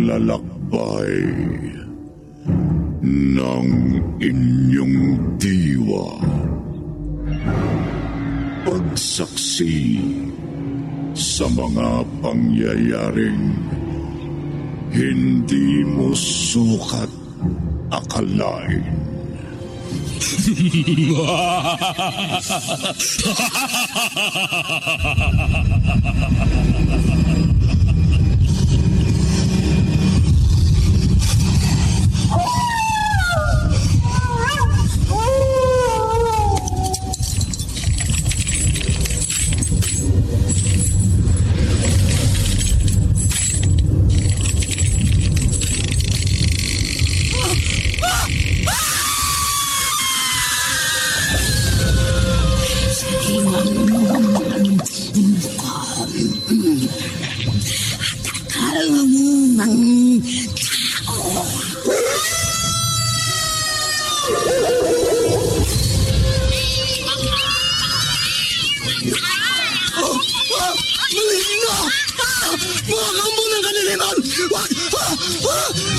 paglalakbay ng inyong diwa. Pagsaksi sa mga pangyayaring hindi mo sukat akalain.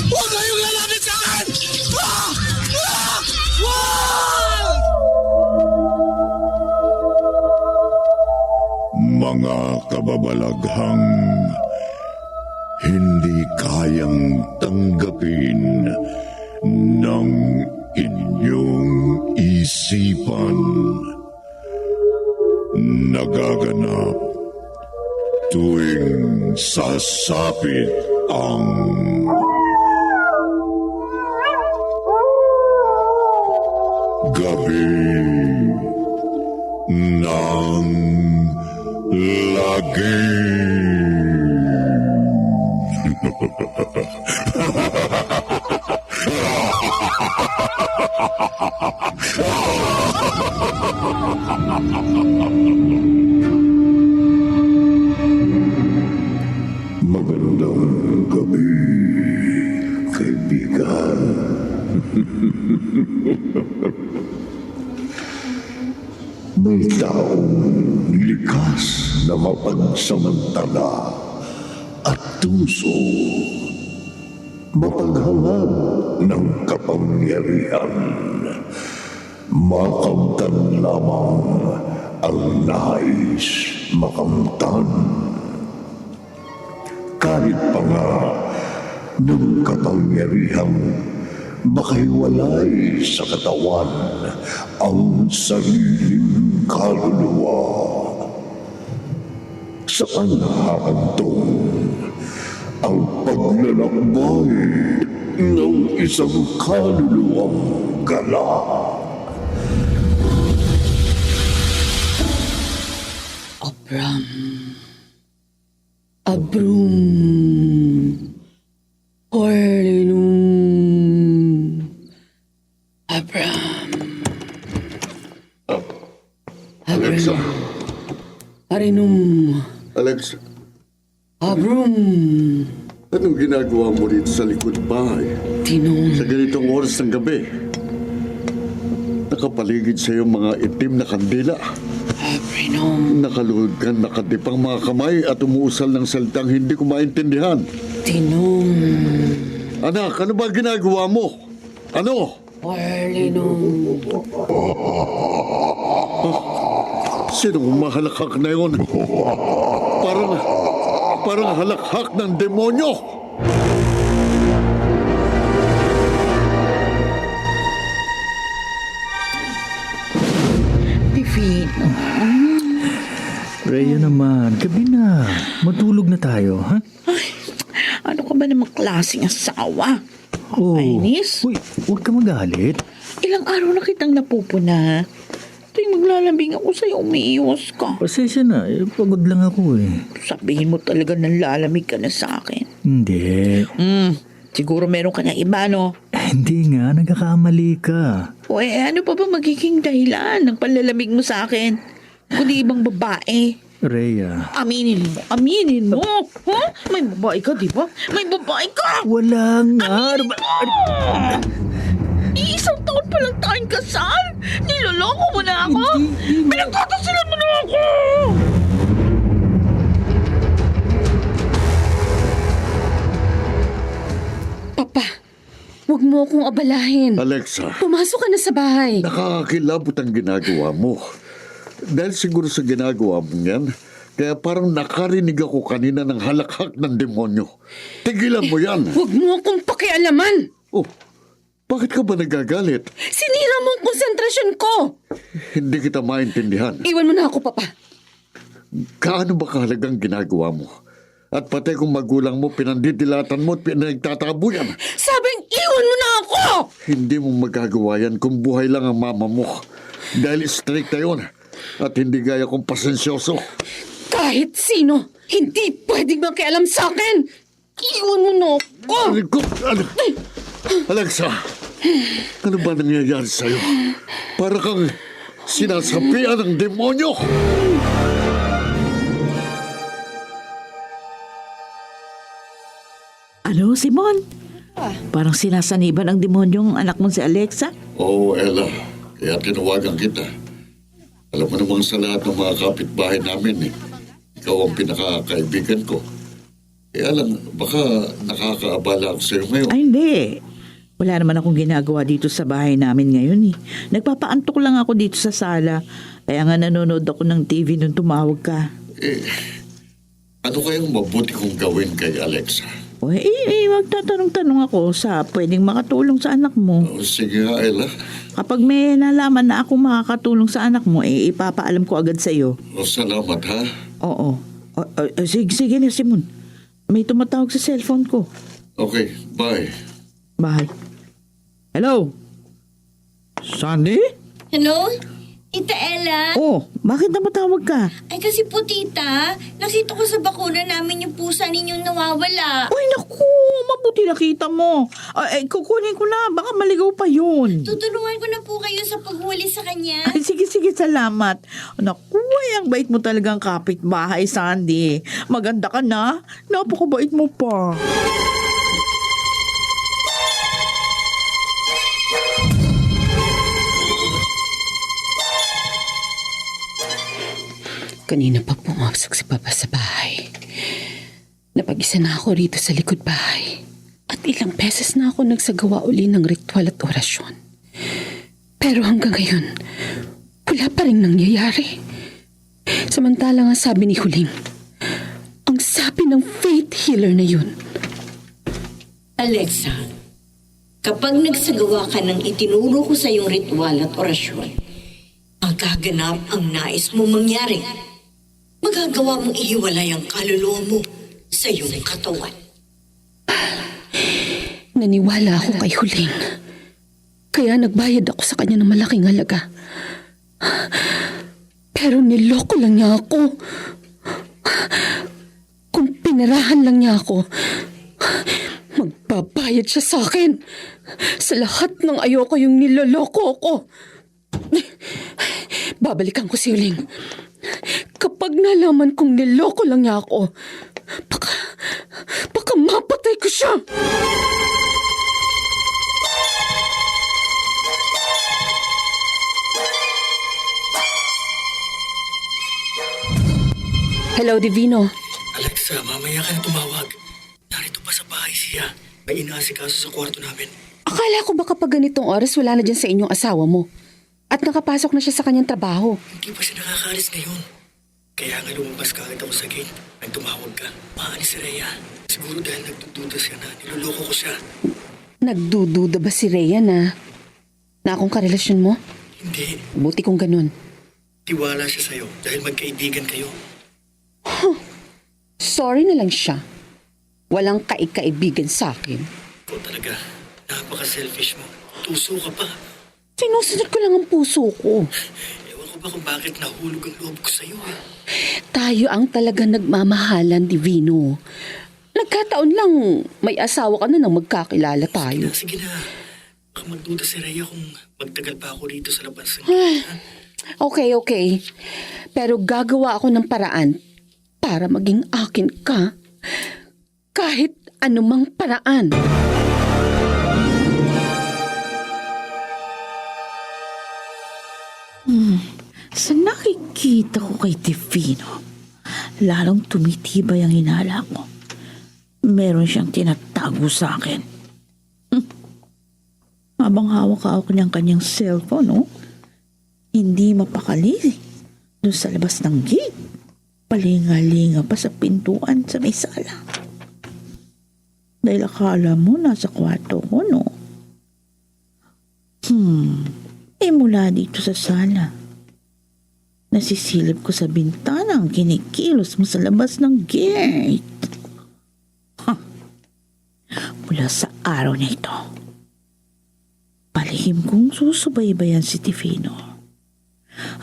Huwag kayong lalapit sa akin! Mga kababalaghang hindi kayang tanggapin ng inyong isipan. Nagaganap tuwing sasapit ang gabi ng lagim. Magandang gabi, kaibigan. May taong likas na mapagsamantala at tuso, mapaghangad ng kapangyarihan. Makamtan lamang ang nais makamtan. Kahit pa nga ng kapangyarihang makahiwalay sa katawan ang sariling kaluluwa. Saan hahantong ang paglalakbay ng isang kaluluwang gala? Abram. Abrum. Orlinum. Abram. Alexa. Arinum. Alexa, Abrum. anong ginagawa mo dito sa likod bahay? Tinong. Sa ganitong oras ng gabi, nakapaligid sa iyo mga itim na kandila. Abrinum. Nakaluhod ka, nakadipang mga kamay at umuusal ng salitang hindi ko maintindihan. Tinong. Anak, ano ba ginagawa mo? Ano? Orlinum. Sinong mahalakhak na yun? Parang halakhak ng demonyo. Divino. Rhea naman, gabi na. Matulog na tayo, ha? Ay, ano ka ba namang klaseng asawa? Oh. Ainis? Uy, huwag ka magalit. Ilang araw na kitang napupuna. Tuwing maglalambing ako sa'yo, umiiwas ka. Pasensya na, pagod lang ako eh. Sabihin mo talaga na lalamig ka na sa akin. Hindi. Siguro meron ka na iba, no? Hindi nga, nagkakamali ka. O ano pa ba magiging dahilan ng panlalamig mo sa akin? Kundi ibang babae. Rhea. Aminin mo. Aminin mo. Huh? May babae ka, di ba? May babae ka! Wala nga. Aminin mo! Isang taon pa lang tayong kasal. Niloloko mo na ako. Pinagkakasilan mo na ako. Huwag mo akong abalahin. Alexa, Pumasok ka na sa bahay. nakakakilabot ang ginagawa mo. Dahil siguro sa ginagawa mo yan, kaya parang nakarinig ako kanina ng halakhak ng demonyo. Tigilan mo yan. Huwag mo akong pakialaman. Oh, bakit ka ba nagagalit? Sinira mo ang konsentrasyon ko. Hindi kita maintindihan. Iwan mo na ako, Papa. Kaano ba kahalagang ginagawa mo? At pati kung magulang mo, pinandidilatan mo at pinagtatabo yan. Sabing iwan mo na ako! Hindi mo magagawa yan kung buhay lang ang mama mo. Dahil strict na yun. At hindi gaya kong pasensyoso. Kahit sino, hindi pwedeng makialam sa akin. Iwan mo na ako. Alexa, ano ba nangyayari sa'yo? Para kang sinasapian ng demonyo. Ano, Simon? Parang sinasaniban ng demonyong anak mo si Alexa? Oo, Ella. Kaya tinawagan kita. Alam mo namang sa lahat ng mga kapitbahay namin, ikaw ang pinakakaibigan ko. Kaya lang, baka nakakaabala ako sa'yo ngayon. Ay, hindi. Wala naman akong ginagawa dito sa bahay namin ngayon eh. Nagpapaantok lang ako dito sa sala. Kaya nga nanonood ako ng TV nung tumawag ka. Ano kayang mabuti kong gawin kay Alexa? Magtatanong-tanong ako sa pwedeng makatulong sa anak mo. O, sige nga, Ella. Kapag may nalaman na akong makakatulong sa anak mo, ipapaalam ko agad sa iyo. O, salamat, ha? Oo. Sige na, Simon. May tumatawag sa cellphone ko. Okay, bye. Bye. Hello? Sandy? Hello? Tita Ella? Oh, bakit namatawag ka? Ay kasi po tita, nakita ko sa bakura namin yung pusa ninyong nawawala. Uy, naku, mabuti nakita mo. Kukunin ko na, baka maligaw pa yun. Tutulungan ko na po kayo sa paghuli sa kanya. Ay, sige, salamat. Naku, ang bait mo talagang kapitbahay, Sandy. Maganda ka na. Napakabait mo pa. Kanina pa pumasok si Papa sa bahay. Napag-isa na ako rito sa likod bahay. At ilang beses na ako nagsagawa uli ng ritual at orasyon. Pero hanggang ngayon, wala pa rin nangyayari. Samantala nga sabi ni Huling, ang sabi ng faith healer na yun. Alexa, kapag nagsagawa ka ng itinuro ko sa iyong ritual at orasyon, magaganap ang nais mo mangyari. Magagawa mong ihiwalay ang kaluluwa mo sa iyong katawan. Naniwala ako kay Huling. Kaya nagbayad ako sa kanya ng malaking halaga. Pero niloko lang niya ako. Kung pinarahan lang niya ako, magbabayad siya sa akin. Sa lahat ng ayoko yung niloloko ko. Babalikan ko si Huling. Kapag nalaman kong niloko lang niya ako, baka mapatay ko siya. Hello, Divino. Alexa, mamaya ka na tumawag. Narito pa sa bahay siya. May inaasikaso sa kwarto namin. Akala ko ba kapag ganitong oras wala na dyan sa inyong asawa mo? At nakapasok na siya sa kanyang trabaho. Hindi pa siya nakakaalis ngayon. Kaya nga lumabas ka agad ako sa gate. Nang tumawag ka. Maalis si Rhea. Siguro dahil nagdududa siya na niloloko ko siya. Nagdududa ba si Rhea na akong karelasyon mo? Hindi. Buti kung ganun. Tiwala siya sa'yo dahil magkaibigan kayo. Sorry na lang siya. Walang kaibigan sa akin. Ikaw talaga. Napaka-selfish mo. Tuso ka pa. Sinusunod ko lang ang puso ko. Ewan ko ba kung bakit nahulog ang loob ko sa'yo eh. Tayo ang talaga nagmamahalan, Divino. Nagkataon lang may asawa ka na nang magkakilala tayo. Sige na. Baka magduda si Rhea kung magtagal pa ako rito sa labas ng Okay. Pero gagawa ako ng paraan para maging akin ka. Kahit anumang paraan. Sa nakikita ko kay Divino, lalong tumitibay ang hinala ko. Meron siyang tinatago sa akin. Habang hawak-hawak niyang kanyang cellphone, oh. Hindi mapakali. Doon sa labas ng gate. Palinga-linga pa sa pintuan sa may sala. Dahil akala mo nasa kwarto ko, no? Mula dito sa sala. Nasisilip ko sa bintana ang kinikilos mo sa labas ng gate. Mula sa araw na ito, palihim kong susubaybayan si Tifino.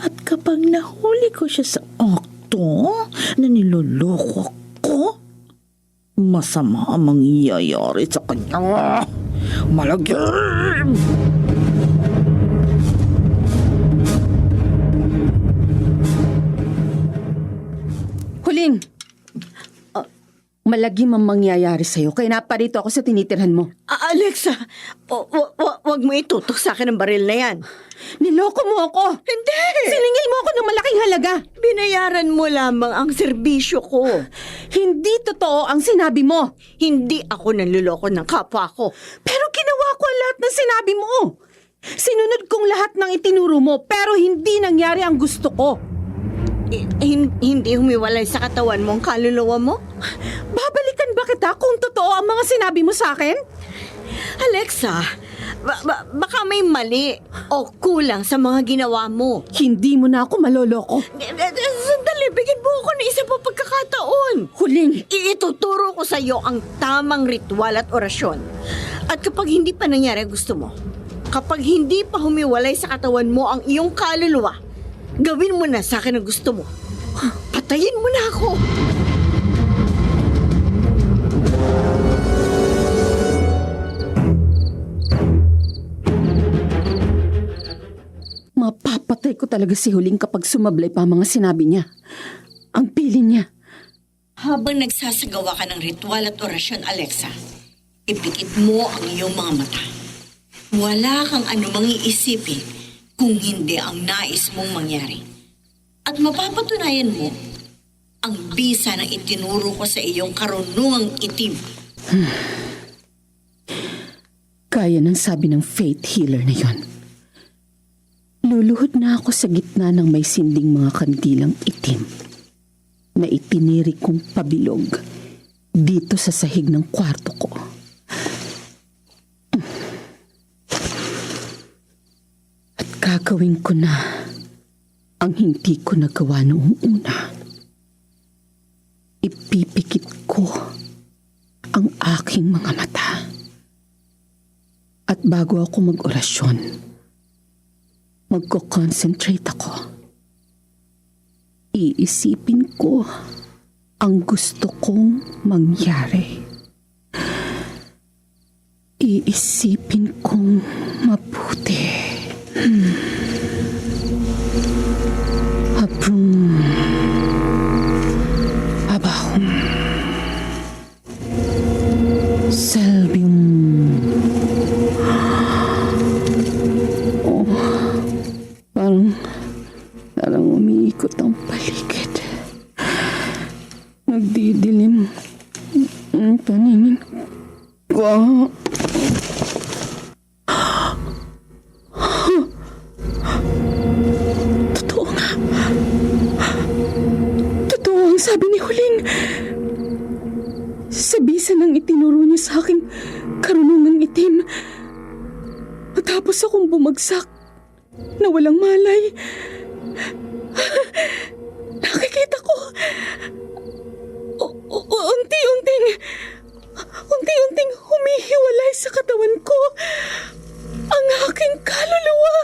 At kapag nahuli ko siya sa akto na niloloko ko, masama ang mangyayari sa kanya. Malagim! Huling! Malagim ang mangyayari sa'yo, kaya naparito ako sa tinitirhan mo. Alexa, wag mo itutok sa akin ang baril na yan. Niloko mo ako! Hindi! Siningil mo ako ng malaking halaga! Binayaran mo lamang ang serbisyo ko. Hindi totoo ang sinabi mo! Hindi ako nanluloko ng kapwa ko. Pero ginawa ko ang lahat ng sinabi mo! Sinunod kong lahat ng itinuro mo, pero hindi nangyari ang gusto ko. Hindi humiwalay sa katawan mo ang kaluluwa mo? Babalikan ba kita kung totoo ang mga sinabi mo sa akin? Alexa, baka may mali o kulang sa mga ginawa mo. Hindi mo na ako maloloko. Sandali, bigyan mo ako ng isa pa pagkakataon. Huling! Iituturo ko sa iyo ang tamang ritual at orasyon. At kapag hindi pa nangyari ang gusto mo, kapag hindi pa humiwalay sa katawan mo ang iyong kaluluwa, gawin mo na sa akin ang gusto mo. Patayin mo na ako. Mapapatay ko talaga si Huling kapag sumablay pa ang mga sinabi niya. Ang piling niya. Habang nagsasagawa ka ng ritual at orasyon, Alexa, ipikit mo ang iyong mga mata. Wala kang anumang iisipin kung hindi ang nais mong mangyari. At mapapatunayan mo ang bisa na itinuro ko sa iyong karunungang itim. Kaya ng sabi ng faith healer na yon. Luluhod na ako sa gitna ng may sinding mga kandilang itim na itinirik kong pabilog dito sa sahig ng kwarto ko. At gagawin ko na ang hindi ko nagawa noong una. Ipipikit ko ang aking mga mata. At bago ako mag-orasyon, magko-concentrate ako. Iisipin ko ang gusto kong mangyari. Iisipin kong mabuti. Abrum. Abahum. Selbium. Parang umiikot ang paligid. Nagdidilim ang paningin ko. Totoo nga. Totoo ang sabi ni Huling. Sa bisa ng itinuro niya sa aking karunungang itim. Matapos akong bumagsak na walang malay. Nakikita ko unti-unting humihiwalay sa katawan ko ang aking kaluluwa.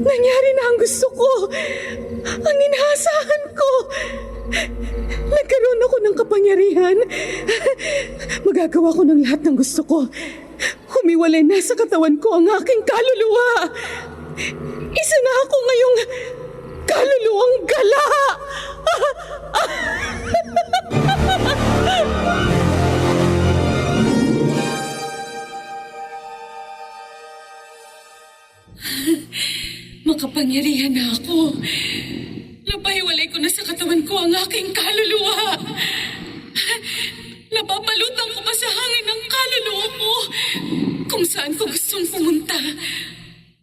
Nangyari na ang gusto ko, ang inaasahan ko. Nagkaroon ako ng kapangyarihan. Magagawa ko ng lahat ng gusto ko. Humiwalay na sa katawan ko ang aking kaluluwa. Isa na ako ngayong kaluluwang gala. Makapangyarihan na ako. Napahiwalay ko na sa katawan ko ang aking kaluluwa. Nababalutan ko pa sa hangin ng kaluluwa ko kung saan ko gustong pumunta.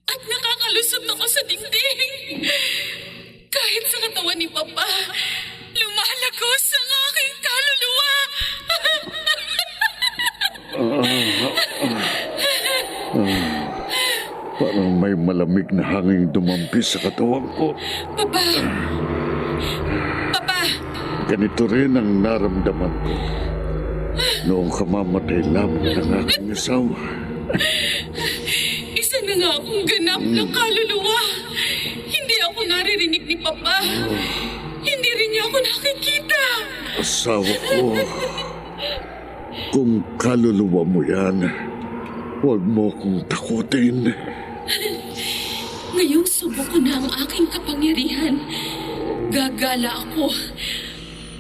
At nakakalusot ako sa dingding. Kahit sa katawan ni Papa, lumalagos ang aking kaluluwa. Parang may malamig na hangin dumampi sa katawan ko. Papa! Papa! Ganito rin ang naramdaman ko noong kamamatay lamang ng aking asawa. Isa na nga akong ganap na kaluluwa. Hindi ako naririnig ni Papa. Hindi rin niya ako nakikita. Asawa ko, kung kaluluwa mo yan, huwag mo kong takutin. Ngayong subok ko na ang aking kapangyarihan. Gagala ako.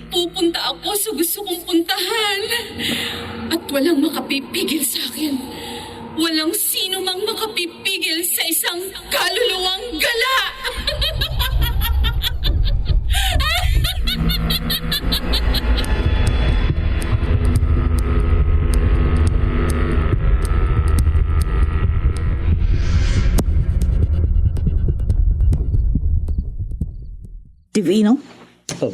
Pupunta ako sa gusto kong puntahan. At walang makapipigil sa akin. Walang sino mang makapipigil sa isang kaluluwang gala. Divino, Oh,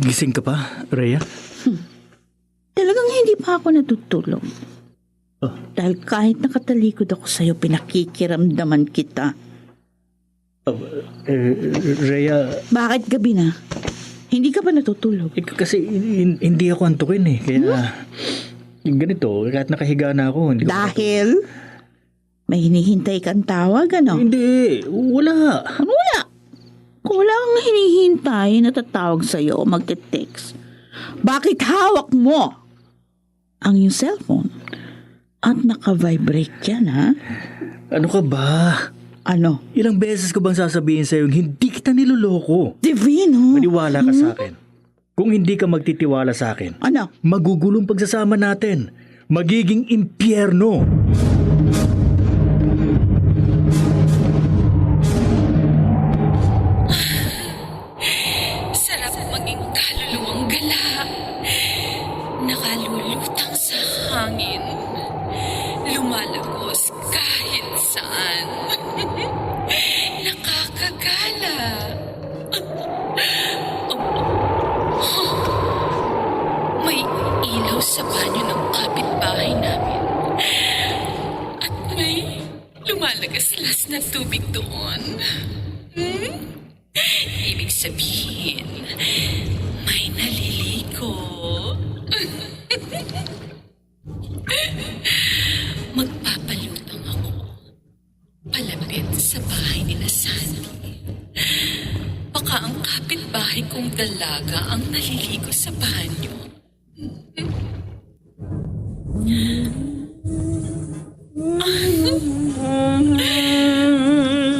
gising ka pa, Rhea? talagang hindi pa ako natutulog. Oh. Dahil kahit nakatalikod ako sa'yo, pinakikiramdaman kita. Rhea, Bakit gabi na? Hindi ka ba natutulog? kasi hindi ako antukin eh. Kaya, ganito, kahit nakahiga na ako. Hindi ko Dahil may hinihintay kang tawag, ano? Hindi, wala. Ano wala? Kung wala kang hinihintay na tatawag sa'yo o magte-text, bakit hawak mo ang iyong cellphone? At naka-vibrate yan, ha? Ano ka ba? Ano? Ilang beses ko bang sasabihin sa'yo hindi kita niloloko? Divino! Maniwala ka sa akin. Kung hindi ka magtitiwala sa akin, Ano? magugulong pagsasama natin. Magiging impyerno. Sarap maging kaluluwang gala. Nakalulutang sa hangin. Lumalagos kahit saan. Nakakagala. May ilaw sa banyo ng kapitbahay namin. At may lumalagaslas na tubig doon. Ibig sabihin, may naliligo. Magpapalutang ako palapit sa bahay ni Sandy. Baka ang kapitbahay kong dalaga ang naliligo sa banyo.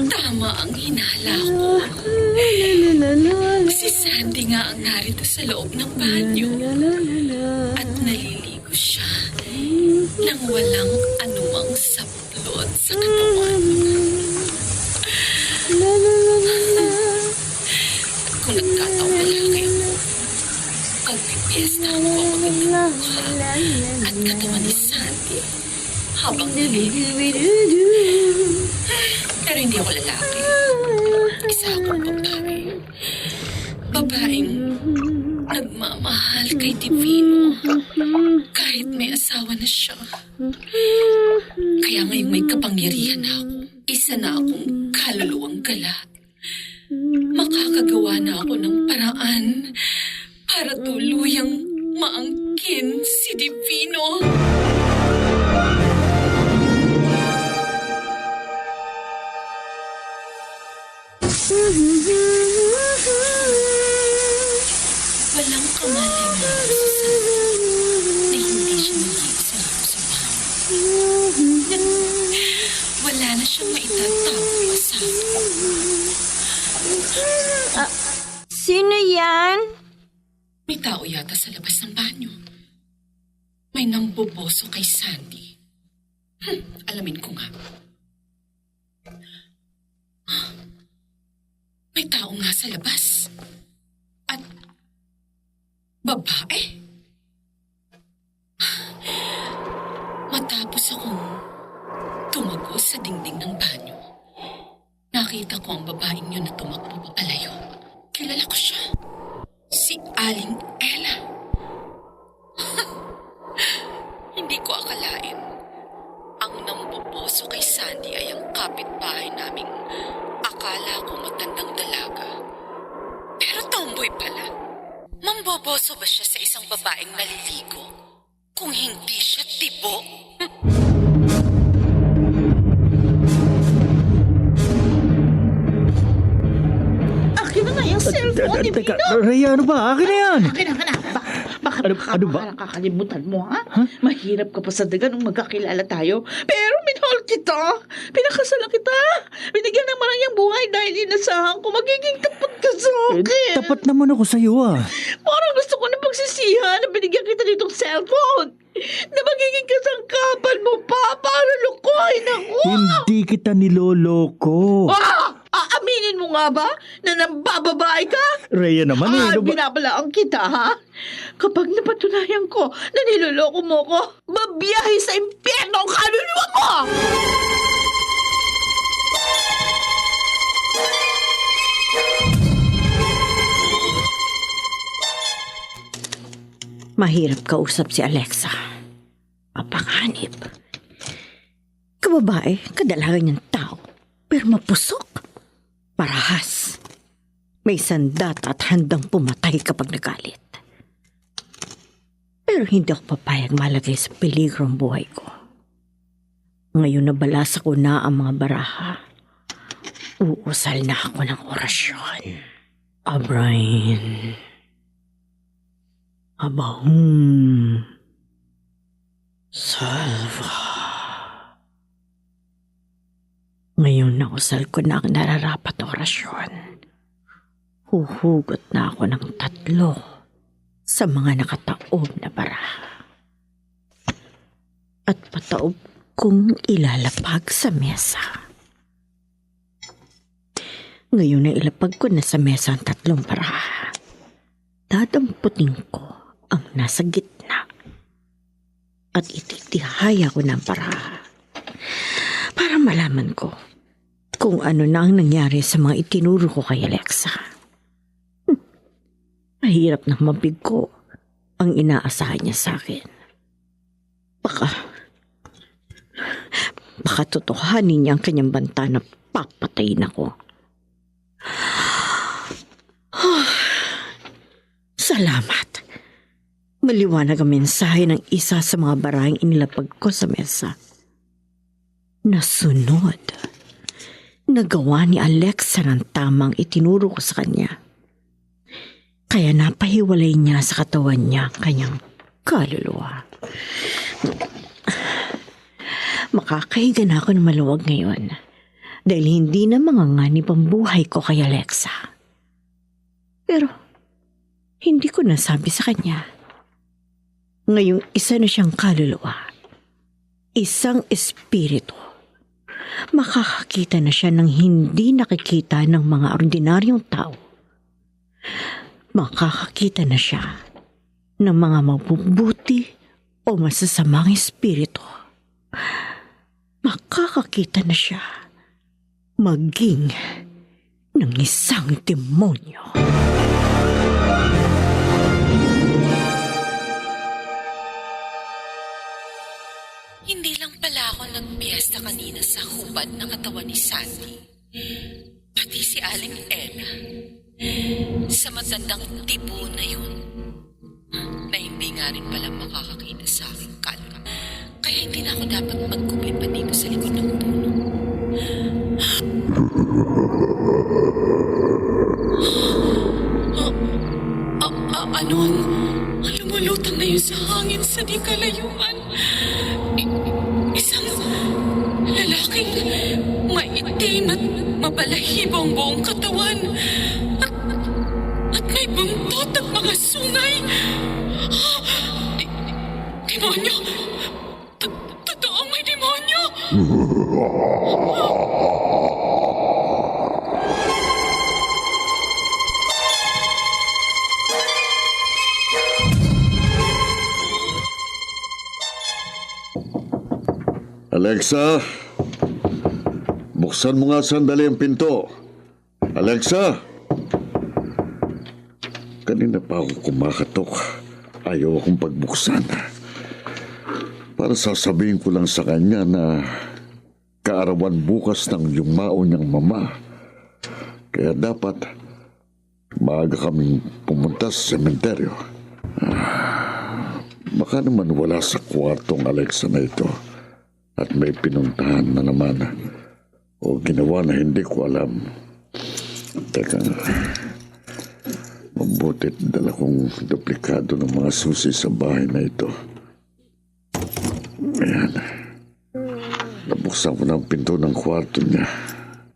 Tama ang hinala ko. Si Sandy nga ang narito sa loob ng banyo. At naliligo siya nang walang anumang saplot sa katawan. Kung nagkataong malaki ako, pagpipiesta ko ang magandang mukha at katawan ni Sandy habang naliligo. Pero hindi ako lalaki. Isa akong babae. Babaeng nagmamahal kay Divino kahit may asawa na siya. Kaya ngayong may kapangyarihan na ako, isa na akong kaluluwang gala. Makakagawa na ako ng paraan para tuluyang maangkin si Divino. Walang kamalay-malay sa Sandy na hindi siya nag-iisa rito sa bahay. Wala na siyang maitatago pa sa akin. Sino yan? May tao yata sa labas ng banyo. May namboboso kay Sandy. Alamin ko nga. May tao nga sa labas. At babae. Tumago sa dingding ng banyo. Nakita ko ang babaeng yun na tumakbo papalayo. Kilala ko siya. Si Aling Ella. Hindi ko akalain. Ang namboboso kay Sandy ay ang kapitbahay naming akala ko matandang dalaga. Pero tomboy pala. Mamboboso ba siya sa isang babaeng naliligo? Kung hindi siya tibo? Akin na nga yung cellphone ni Teka, Pino. Rhea, ano ba? Akin na yan! Akin na. Baka Ano ba? nakakalimutan mo, ha? Mahirap ka pa sa daga nung magkakilala tayo. Pero minahal kita. Pinakasalan kita. Binigyan ng marangyang buhay dahil inasahan ko magiging tapat ka sa akin. Tapat naman ako sa'yo ah. Parang gusto ko na pagsisihan na binigyan kita nitong cellphone. Na magiging kasangkapan mo pa para lukuhin ako. Hindi kita niloloko. Aaminin mo nga ba na nambababae ka? Rhea naman eh. Ano ba? Binabalaan kita, ha? Kapag napatunayan ko na niloloko mo ko, babiyahe sa impyerno ang kaluluwa mo! Mahirap kausap si Alexa. Mapanganib. Kababae, kadalagan niyang tao. Pero mapusok. Parahas. May sandat at handang pumatay kapag nagalit. Pero hindi ako papayag malagay sa peligro ang buhay ko. Ngayon na balasa ko na ang mga baraha, uusal na ako ng orasyon. Abrain. Abahum. Salva. Ngayon na usal ko na ang nararapat na orasyon. Huhugot na ako ng 3 sa mga nakataob na baraha. At pataob kong ilalapag sa mesa. Ngayon na ilapag ko na sa mesa ang 3 baraha. Dadamputin ko ang nasa gitna at ititihaya ko ng baraha para malaman ko kung ano na ang nangyari sa mga itinuro ko kay Alexa. Mahirap na mabigo ang inaasahan niya sa akin. Baka totohanin niya ang kanyang banta na papatayin ako. Salamat. Maliwanag ang mensahe ng isa sa mga barahang inilapag ko sa mesa. Nasunod. Nagawa ni Alexa ng tamang itinuro ko sa kanya. Kaya napahiwalay niya sa katawan niya kanyang kaluluwa. Makakahiga na ako ng maluwag ngayon dahil hindi na manganganib ang buhay ko kay Alexa. Pero hindi ko nasabi sa kanya. Ngayong isa na siyang kaluluwa, isang espiritu. Makakakita na siya ng hindi nakikita ng mga ordinaryong tao. Makakakita na siya ng mga mabubuti o masasamang espiritu. Makakakita na siya maging ng isang demonyo. Hindi lang pala ako nagpiesta kanina sa hubad ng katawan ni Sandy. Pati si Aling Ella. Sa matandang tibo na yun. Na hindi nga rin pala makakakita sa aking kaluluwa. Kaya hindi na ako dapat magkupit pa dito sa likod ng puno. Ano ang lumulutang na yun sa hangin sa di kalayuan? Isang lalaking maitim at mabalahibo ang buong katawan. At may buntot at mga sungay. Demonyo! Totoong may demonyo! Alexa, Buksan mo nga sandali ang pinto. Alexa! Kanina pa ako kumakatok. Ayaw akong pagbuksan. Para sasabihin ko lang sa kanya na kaarawan bukas ng yumao niyang mama. Kaya dapat maaga kaming pumunta sa sementeryo. Baka naman wala sa kwartong Alexa na ito at may pinuntahan na naman o ginawa na hindi ko alam. Teka, mabutit dala kong duplikado ng mga susi sa bahay na ito. Ayan. Nabuksan ko ng pinto ng kwarto niya.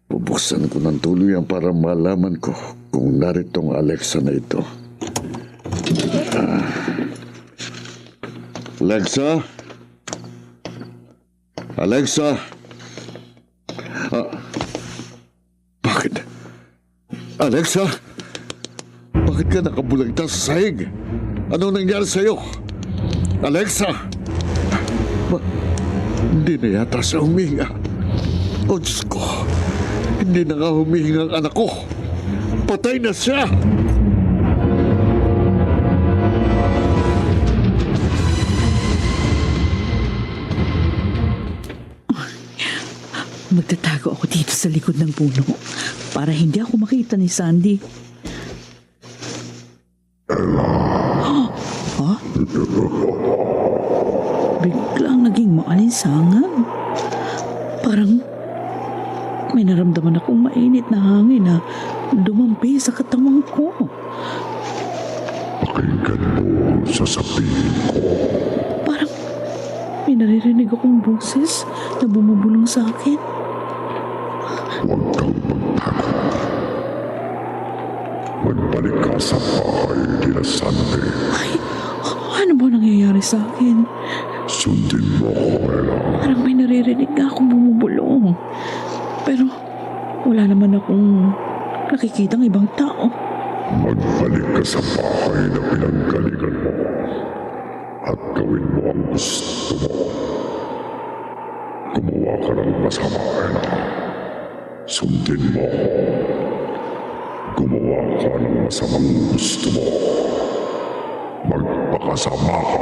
Bubuksan ko ng tuluyan para malaman ko kung narito ang Alexa na ito. Alexa? Alexa? Bakit? Alexa? Bakit ka nakabulagta sa sahig? Ano nangyari sa'yo? Alexa? Hindi na yata siya huminga. O Diyos ko, hindi na nga humihinga ang anak ko. Patay na siya! Magtatago ako dito sa likod ng puno para hindi ako makita ni Sandy. Ha? Biglang naging maalinsangan. Parang may naramdaman akong mainit na hangin na dumampi sa katawan ko. Pakinggan mo ang sasabihin ko. Parang may naririnig akong boses na bumubulong sa akin. Huwag kang magtago. Magbalik ka sa bahay nila Sandy. Ay, ano ba nangyayari sa akin? Sundin mo ko, Ella. Parang may naririnig na akong bumubulong. Pero wala naman akong nakikitang ibang tao. Magbalik ka sa bahay na pinanggalingan mo at gawin mo ang gusto mo. Gumawa ka ng masama, Ella. Sundin mo ko. Gumawa ka ng masamang gusto mo. Magpakasama ka.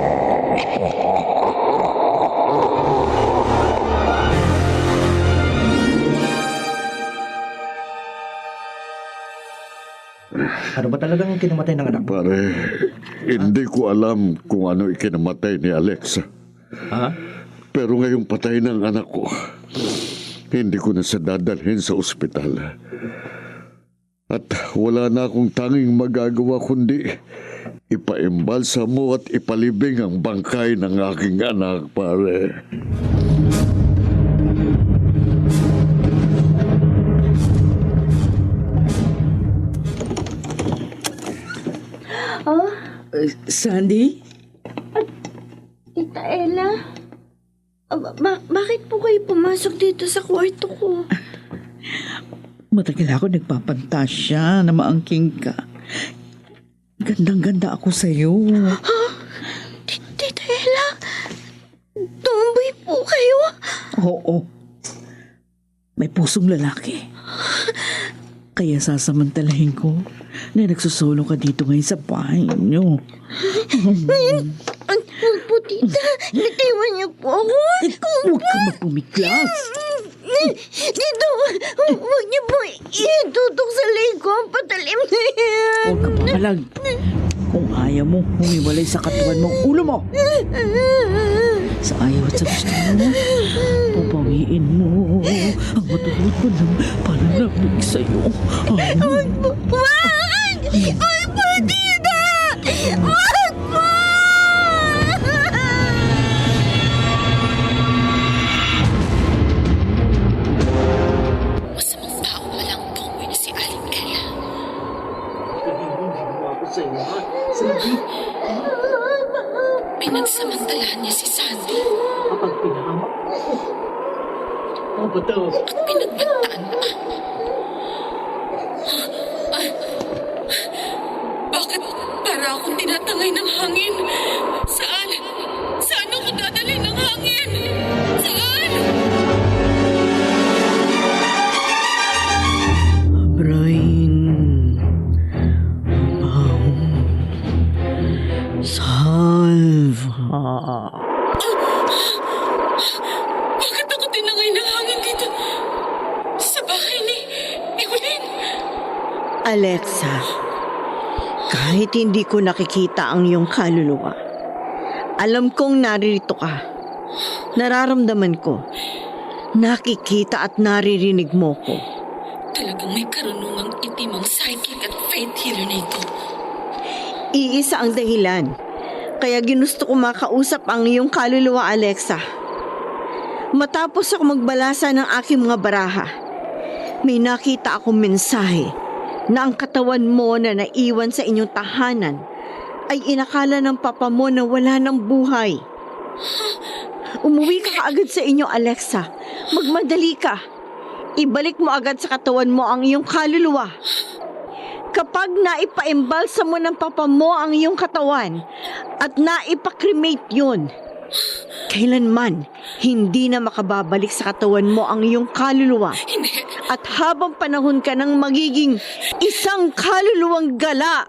Ano ba talagang kinamatay ng anak mo? Pare, hindi ko alam kung ano ikinamatay ni Alexa. Ha? Pero ngayong patay ng anak ko, hindi ko na siya dadalhin sa ospital. At wala na akong tanging magagawa kundi ipaimbalsa mo at ipalibing ang bangkay ng aking anak, pare. Sandy? Tita Ella? Bakit po kayo pumasok dito sa kwarto ko? Matagal ako nagpapantasya na maangking ka. Gandang-ganda ako sa'yo. Ha? Tita Ella? Tomboy po kayo? Oo. May pusong lalaki. Kaya sasamantalahin ko na nagsusulong ka dito ngayon sa bahay niyo. Huwag po, tita. Natiwan niyo po ako. Huwag ka magpumiklas. Dito, huwag niyo po itutok sa leg ko ang patalim na yan. Huwag ka papalag. Kung ayaw mo, humiwalay sa katawan mo ang ulo mo. Sa ayaw at sa gusto mo, papawiin mo ang matuhod ko ng pananabig sa'yo. Wag po! Wag! Wag po, tita! Wag po! Masamang tao walang tomboy na si Aling Ella. Pinagsamantalahan niya si Sandy. Kapag pinahamak ko, pabatao. At pinagbantaan pa. Bakit para akong tinatangay ng hangin? Saan? Saan ako dadali ng hangin? Saan? Alexa, kahit hindi ko nakikita ang iyong kaluluwa, alam kong naririto ka. Nararamdaman ko. Nakikita at naririnig mo ko. Talagang may karunungang itim ang psychic at faith healer na ito. Iisa ang dahilan. Kaya ginusto ko makausap ang iyong kaluluwa, Alexa. Matapos ako magbalasa ng aking mga baraha, may nakita akong mensahe na ang katawan mo na naiwan sa inyong tahanan ay inakala ng papa mo na wala ng buhay. Umuwi ka kaagad sa inyo, Alexa. Magmadali ka. Ibalik mo agad sa katawan mo ang iyong kaluluwa. Kapag naipa-embalsa mo ng papa mo ang iyong katawan at naipa-cremate yun, kailanman hindi na makababalik sa katawan mo ang iyong kaluluwa. At habang panahon ka nang magiging isang kaluluwang gala.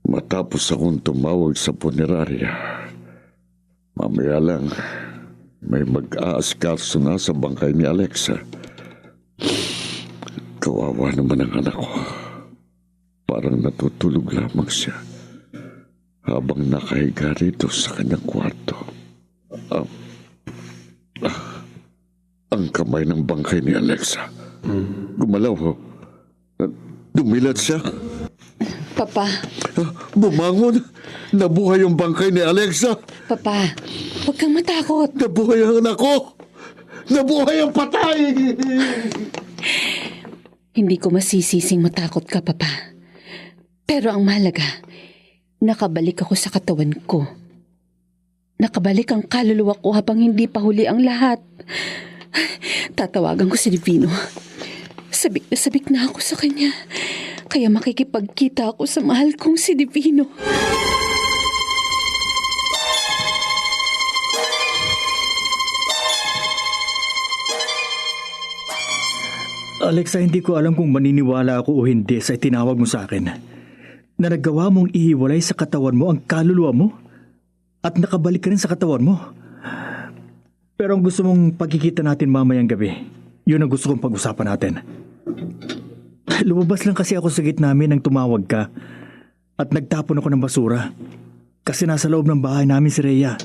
Matapos akong tumawag sa punerarya, mamaya lang may mag-aaskarso na sa bangkay ni Alexa. Kawawa naman ang anak ko. Parang natutulog lamang siya habang nakahiga rito sa kanyang kwarto. Ang kamay ng bangkay ni Alexa. Gumalaw ho. Dumilat siya. Papa. Bumangon. Nabuhay yung bangkay ni Alexa. Papa, huwag kang matakot. Nabuhay ang anak ko. Nabuhay ang patay. Hindi ko masisising matakot ka, Papa. Pero ang mahalaga, nakabalik ako sa katawan ko. Nakabalik ang kaluluwa ko habang hindi pa huli ang lahat. Tatawagan ko si Divino. Sabik na ako sa kanya. Kaya makikipagkita ako sa mahal kong si Divino. Alexa, hindi ko alam kung maniniwala ako o hindi sa itinawag mo sa akin. Na nagawa mong ihiwalay sa katawan mo ang kaluluwa mo at nakabalik ka rin sa katawan mo. Pero ang gusto mong pagkikita natin mamayang gabi, yun ang gusto kong pag-usapan natin. Lumabas lang kasi ako sa gitna namin nang tumawag ka at nagtapon ako ng basura kasi nasa loob ng bahay namin si Rhea.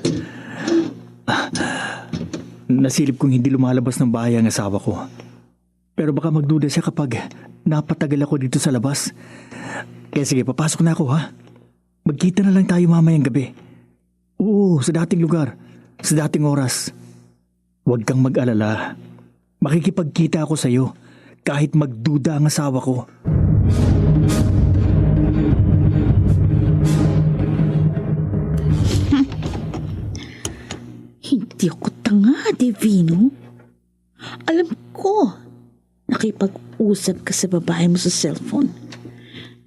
Nasilip kong hindi lumalabas ng bahay ang asawa ko. Pero baka magduda siya kapag napatagal ako dito sa labas. Kaya sige, papasok na ako ha. Magkita na lang tayo mamayang gabi. Oo, sa dating lugar, sa dating oras. Huwag kang mag-alala. Makikipagkita ako sa'yo kahit magduda ang asawa ko. Hindi ako tanga, Divino. Alam ko, nakipag-usap ka sa babae mo sa cellphone.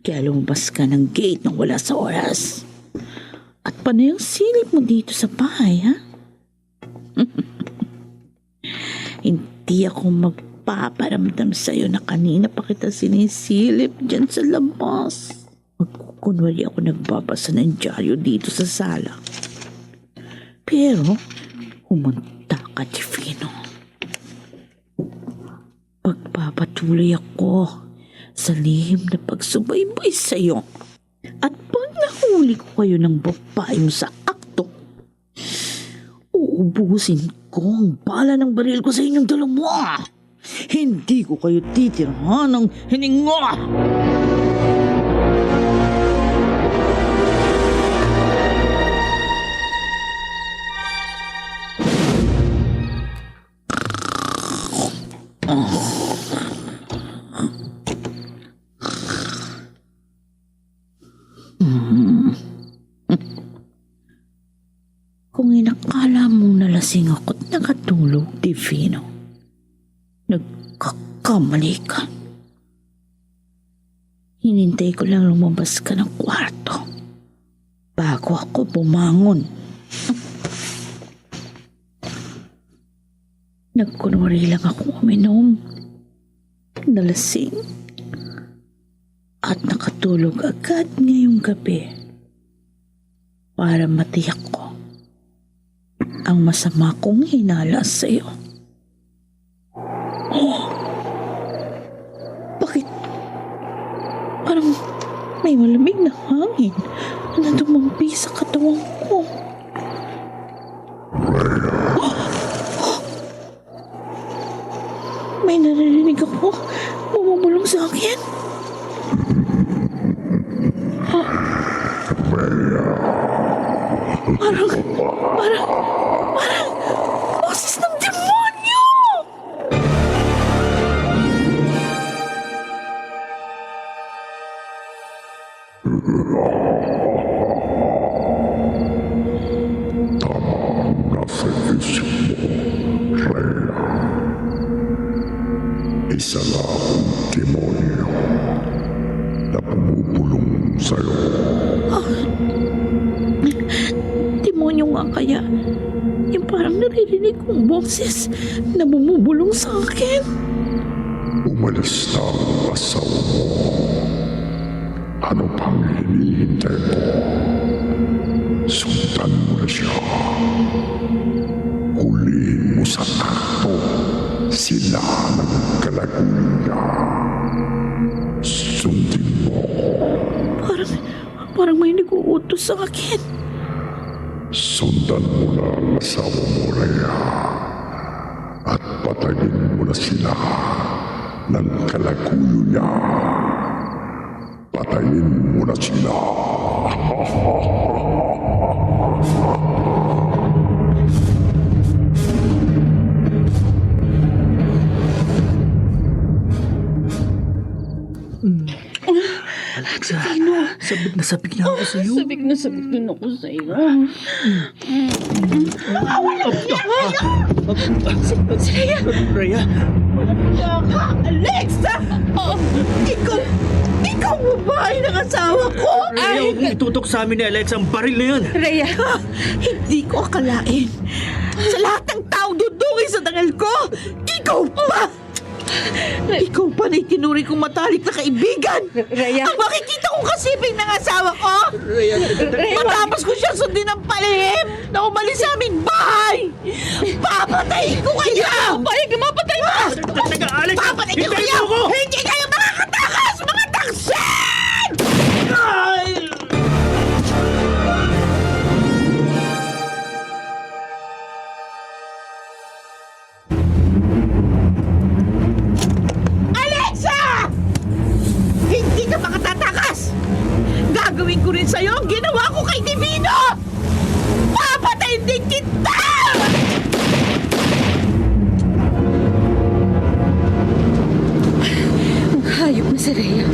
Kaya lumabas ka ng gate nang wala sa oras. At paano yung silip mo dito sa bahay, ha? Hindi ako magpaparamdam sa'yo na kanina pa kita sinisilip dyan sa labas. Magkukunwari ako nagbabasa ng dyaryo dito sa sala. Pero, humunta ka, Divino. Pagpapatuloy ako sa lihim na pagsubaybay sa'yo. At pag nahuli ko kayo ng babae mo sa akto, uubusin ko ang bala ng baril ko sa inyong dalawa. Hindi ko kayo titirahan ng hininga. Kung inakala mong nalasing ako't nakatulog, Divino, nagkakamali ka. Hinintay ko lang lumabas ka ng kwarto bago ako bumangon. Nagkunwari lang ako uminom, nalasing, at nakatulog agad ngayong gabi para matiyak ko ang masama kong hinala sa'yo. Oh, bakit? Parang may malamig na hangin na dumampi sa katawan ko. May narinig ako bumubulong sa akin. Parang boses ng demonyo! Nasa isip mo, Rhea. Isa na akong demonyo na bumubulong sa'yo. Demonyo nga kaya. Yung parang naririnig kong boses na bumubulong sa akin. Umalis na ang asawa mo. Ano pang hinihintay mo? Sundan mo na siya. Hulihin mo sa takto sila ng Kalagunya. Sundin mo. Parang may nag-uutos sa akin. Sundan mo na ang asawa mo, Rhea. At patayin mo na sila ng Kalagunya. Patayin mo na sila. Alexa, sabik na ako sa iyo. Sabik na ako sa iyo. Rhea, Alexa! Ikaw babae ng asawa ko? Rhea, huwag mong itutok sa amin ni Alexa ang baril na yan. Rhea, Hindi ko akalain. Sa lahat ng tao dudungin sa dangal ko, ikaw pa! Ikaw pa na itinuri kong matalik na kaibigan! Rhea. Ang makikita kong kasiping ng asawa ko! Rhea, Matapos ko siyang sundin ng palihim na umalis sa aming bahay! Papatayin ko kayo! Bayag na mapatay mo! Teka, Alex! Papatayin ko kayo! Hindi kayo makakatakas! Mga taksin! Ay! Alexa! Hindi ka makatatakas! Gagawin ko rin sa'yo ang ginawa ko kay Divino! Papatayin din kita! Ang hayop na si Rhea.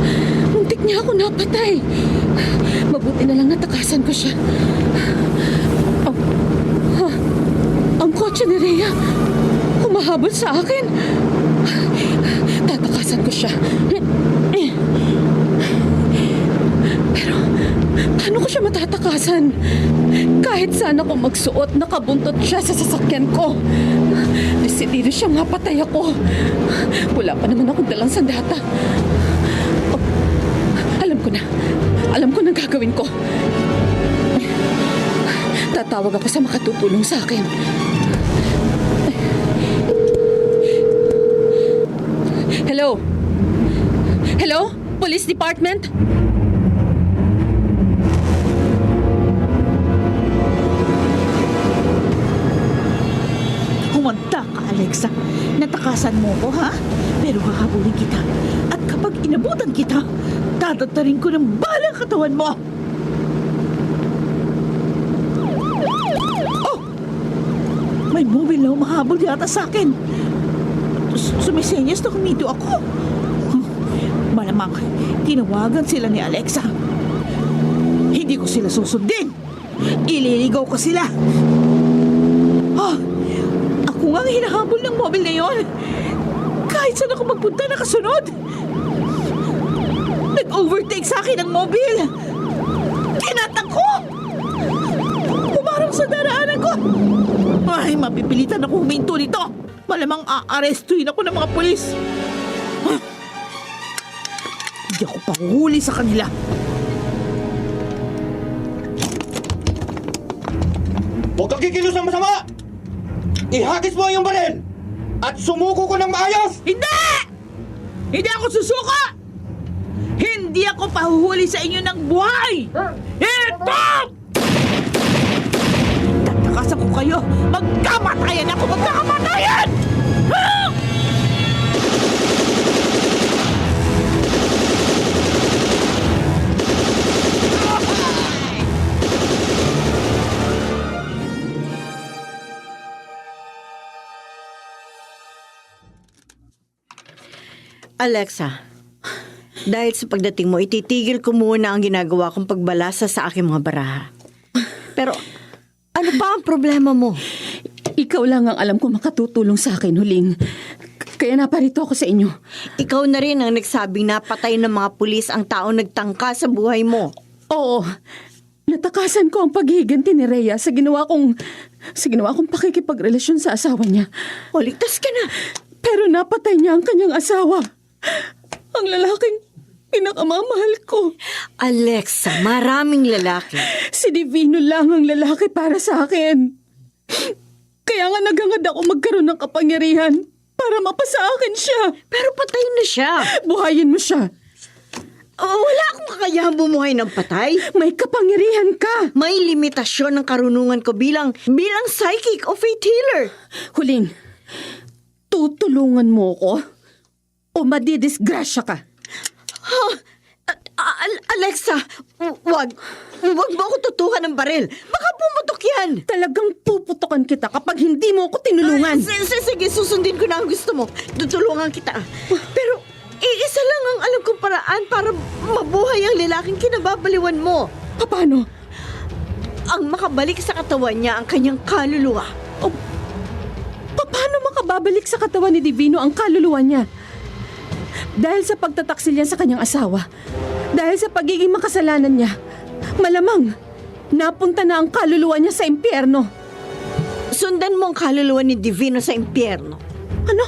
Muntik niya ako napatay. Mabuti na lang natakasan ko siya. Ang kotse ni Rhea, humahabol sa akin. Tatakasan ko siya. Pero, paano ko siya matatakasan? Kahit saan ako magsuot, nakabuntot siya sa sasakyan ko. Desidido siyang mapatay ako. Wala pa naman akong dalang sandata. Oh, alam ko na. Alam ko na gagawin ko. Tatawag ako sa makatutulong sa akin. Hello? Hello? Police Department? Humanda ka, Alexa. Natakasan mo ko, ha? Pero hahabulin kita. At kapag inabutan kita, tatatarin ko ng balang katawan mo. Oh! May mobile na humahabol yata sa akin. Sumisenyas na humito ako. Malamang, tinawagan sila ni Alexa. Hindi ko sila susundin. Ililigaw ko sila. Oh! Ako nga ang hinahabol ng mobile na yon. Kahit saan ako magpunta, nakasunod. Nag-overtake sa akin ang mobile. Kinatang ko. Pumarang sa daraanan ko. Ay, mapipilitan ako huminto nito. Malamang aarestuhin ako ng mga pulis. Hindi ako pahuhuli sa kanila. Huwag kang kikilos ng masama! Ihagis mo ang iyong baril! At sumuko ko ng maayos! Hindi! Hindi ako susuka! Hindi ako pahuhuli sa inyo ng buhay! Ito! Tatakasan ko kayo! Magkamatayan ako! Magkamatayan! Ah! Alexa, dahil sa pagdating mo, ititigil ko muna ang ginagawa kong pagbalasa sa aking mga baraha. Pero, ano ba ang problema mo? Ikaw lang ang alam ko makatutulong sa akin, Huling. Kaya naparito ako sa inyo. Ikaw na rin ang nagsabing napatay ng mga pulis ang taong nagtangka sa buhay mo. Oo. Natakasan ko ang paghihiganti ni Rhea sa ginawa kong pakikipagrelasyon sa asawa niya. O, ligtas ka na. Pero napatay niya ang kanyang asawa. Ang lalaking pinakamamahal ko. Alexa, maraming lalaki. Si Divino lang ang lalaki para sa akin. Kaya nga nagangad ako magkaroon ng kapangyarihan para mapasa akin siya. Pero patay na siya. Buhayin mo siya. Wala akong kakayahan bumuhay ng patay. May kapangyarihan ka. May limitasyon ng karunungan ko bilang psychic o faith healer. Huling, tutulungan mo ko o madidisgrasya ka. Alexa, wag mo ako tutukan ng baril. Baka pumutok yan. Talagang puputokan kita kapag hindi mo ako tinulungan. Sige, susundin ko na ang gusto mo. Tutulungan kita. Pero, iisa lang ang alam kong paraan para mabuhay ang lalaking kinababaliwan mo. Paano? Ang makabalik sa katawan niya ang kanyang kaluluwa. Paano makababalik sa katawan ni Divino ang kaluluwa niya? Dahil sa pagtataksil niya sa kanyang asawa, dahil sa pagiging makasalanan niya, malamang napunta na ang kaluluwa niya sa impyerno. Sundan mo ang kaluluwa ni Divino sa impyerno. Ano?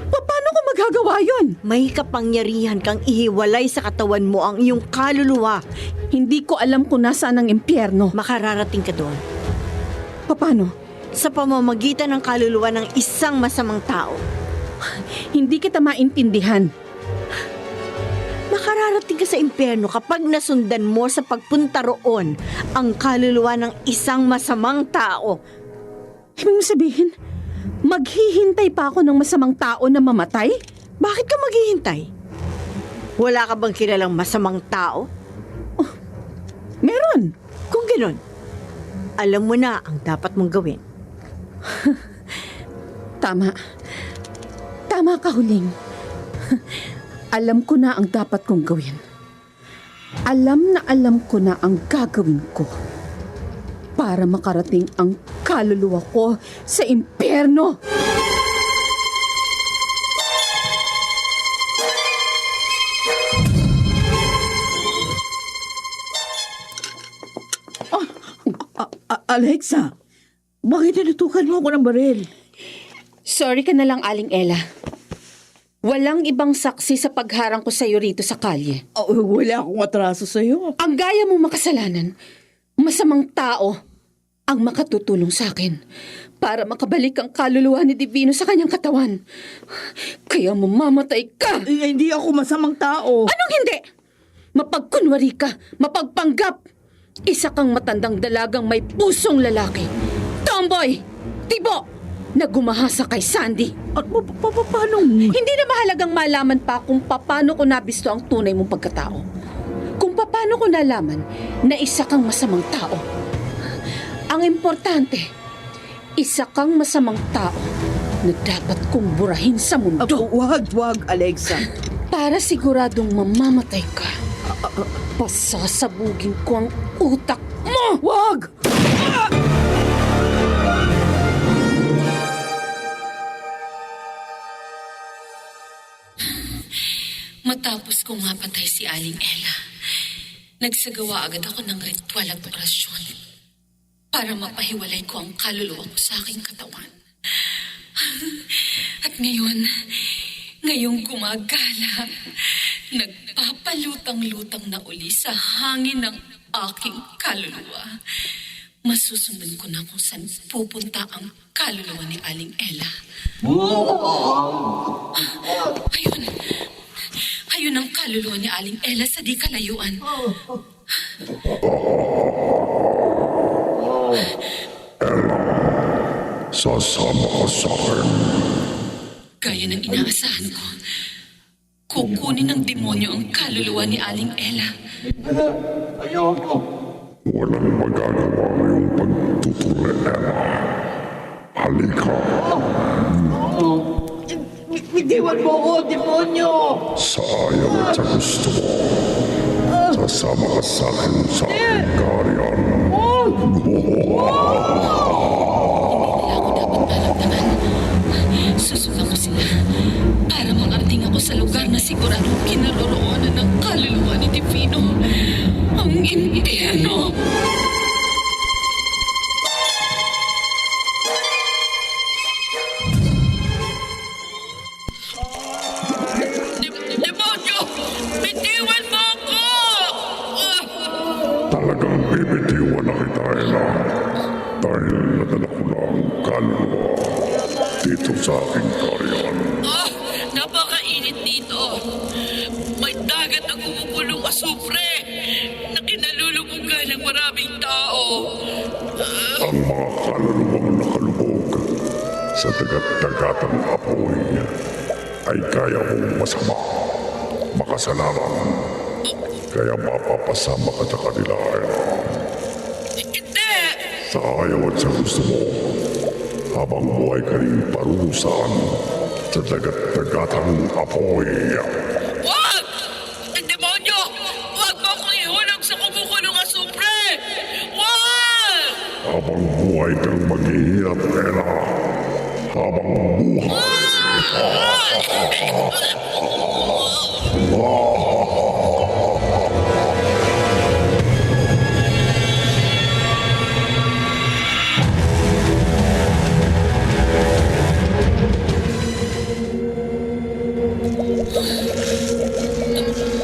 Paano ko magagawa yun? May kapangyarihan kang ihiwalay sa katawan mo ang iyong kaluluwa. Hindi ko alam kung nasaan ang impyerno. Makararating ka doon. Paano? Sa pamamagitan ng kaluluwa ng isang masamang tao. Hindi kita maintindihan. Makararating ka sa impyerno kapag nasundan mo sa pagpunta roon ang kaluluwa ng isang masamang tao. Ibig mo sabihin, maghihintay pa ako ng masamang tao na mamatay? Bakit ka maghihintay? Wala ka bang kilalang masamang tao? Meron. Kung gano'n, alam mo na ang dapat mong gawin. Tama. Tama ka, Huling. Alam ko na ang dapat kong gawin. Alam ko na ang gagawin ko para makarating ang kaluluwa ko sa impyerno. Alexa, bakit tinutukan mo ako ng baril? Sorry ka na lang, Aling Ella. Walang ibang saksi sa pagharang ko sa iyo rito sa kalye. Wala akong atraso sa'yo. Ang gaya mo makasalanan, masamang tao ang makatutulong sa akin para makabalik ang kaluluwa ni Divino sa kanyang katawan. Kaya mamamatay ka! Hindi ako masamang tao. Anong hindi? Mapagkunwari ka, mapagpanggap. Isa kang matandang dalagang may pusong lalaki. Tomboy! Tibo! Na gumahasa kay Sandy. At paano? Hindi na mahalagang malaman pa kung paano ko nabisto ang tunay mong pagkatao. Kung paano ko nalaman na isa kang masamang tao. Ang importante, isa kang masamang tao na dapat kong burahin sa mundo. Wag, Alexa. Para siguradong mamamatay ka, pasasabugin ko ang utak mo! Wag! Matapos kong mapatay si Aling Ella, nagsagawa agad ako ng ritual at orasyon para mapahiwalay ko ang kaluluwa ko sa aking katawan. At ngayong gumagala, nagpapalutang-lutang na uli sa hangin ng aking kaluluwa. Masusundan ko na kung saan pupunta ang kaluluwa ni Aling Ella. Ayun. Ayun ang kaluluwa ni Aling Ella sa di kalayuan. Sasama ka sa akin. Gaya ng inaasahan ko, kukunin ng demonyo ang kaluluwa ni Aling Ella. Walang magagawa ngayong pagtutuli, Ella. Halika. Bitiwan mo ko, demonyo! Sa ayaw at sa gusto mo. Sasama ka sa akin sa aking kaharian. Susundan ko sila para makarating ako sa lugar na siguradong kinaroroonan ng kaluluwa ni Divino, ang impyerno. Demonyo! Bitiwan mo ako! Talagang bibitiwan na kita, Ella. Dahil nadala ko na ang kaluluwa dito sa aking kaharian. Napakainit dito. May dagat na kumukulong asupre na kinalulubungan ng maraming tao. Ang mga kaluluwang nakalubog sa dagat-dagatang apoy ay kaya kong masama, makasalanan. Kaya mapapasama ka sa kanila, Ella. Hindi! Sa ayaw at sa gusto mo, habang buhay ka rin parurusahan sa dagat-dagatang apoy. Wag! Demonyo! Wag mo akong ihulog sa kumukulong asupre! Wag! Habang buhay kang maghihirap, Ella. Habang buhay.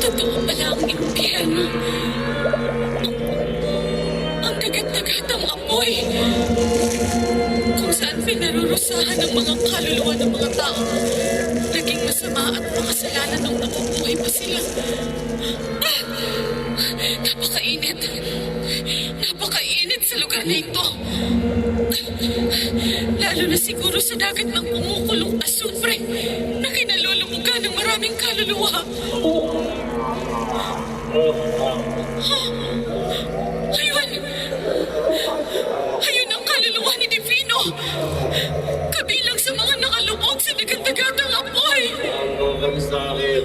Totoo pala ang impyerno. Ang dagat-dagatang apoy. Kung saan pinarurusahan ng mga kaluluwa ng mga tao. Naging masama at makasalanan nung nabubuhay pa sila. Napakainit. Napakainit sa lugar na ito. Lalo na siguro sa dagat ng kumukulong asupre na kinalulumugan ng maraming kaluluwa. Ayun! Ayun ang kaluluwa ni Divino! Kabilang sa mga nakalubog sa dagat-dagatang apoy! Kami sa akin.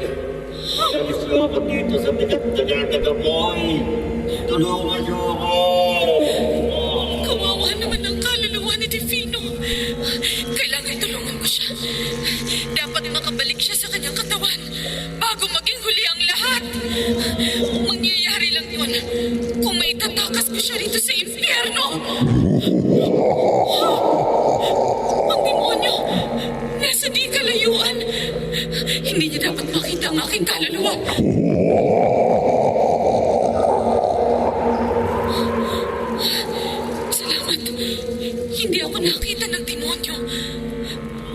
Alis ko ako dito sa dagat-dagat-apoy. Tulungan niyo ako. Kawawa naman ang kaluluwa ni Divino. Kailangan tulungan ko siya. Dapat makabalik siya sa kanyang katawan bago maging huli ang lahat. Mangyayari lang yun kung may tatakas ko siya rito sa impyerno. Ang demonyo nasa di kalayuan. Hindi niya dapat makita ang aking kaluluwa. Salamat. Hindi ako nakita ng demonyo.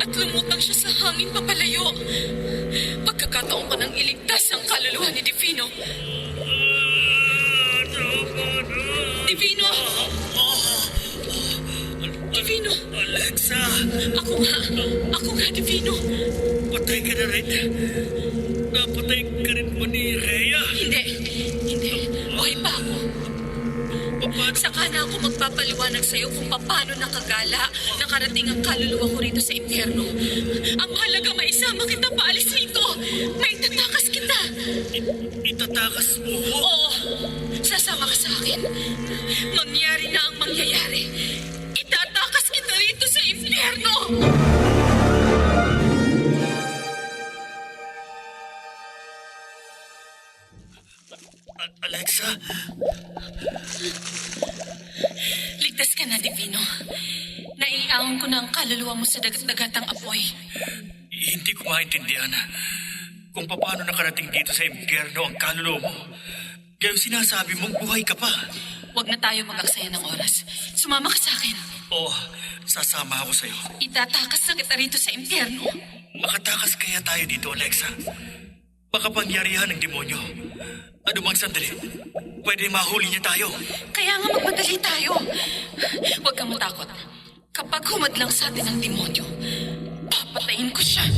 At lumutang siya sa hangin papalayo. Pagkakataon ko nang iligtas ang kaluluwa ni Divino. Divino! Divino! Alexa! Ako nga, Divino. Patay ka na rin. Napatay ka rin mo ni Rhea. Hindi. Buhay pa ako. Saka na ako magpapaliwanag sa'yo kung paano nakarating ang kaluluwa ko rito sa impyerno. Ang mahalaga maisama kita paalis rito. May tatakas kita. Itatakas mo? Oo, sasama ka sa akin. Mangyari na ang mangyayari. Itatakas kita rito sa impyerno. Alexa? Ligtas ka na, Divino. Naiaon ko na ang kaluluwa mo sa dagat-dagatang apoy. Hindi ko maintindihan kung paano nakarating dito sa impyerno ang kaluluwa mo. Kaya sinasabi mong buhay ka pa. Huwag na tayo mag-aksaya ng oras. Sumama ka sa akin. Oo, sasama ako sa'yo. Itatakas na kita rito sa impyerno. Makatakas kaya tayo dito, Alexa? Makapangyarihan ng demonyo. Ano mang sandali, pwede mahuli niya tayo. Kaya nga magmadali tayo. Huwag kang matakot. Kapag humadlang sa atin ang demonyo, papatayin ko siya.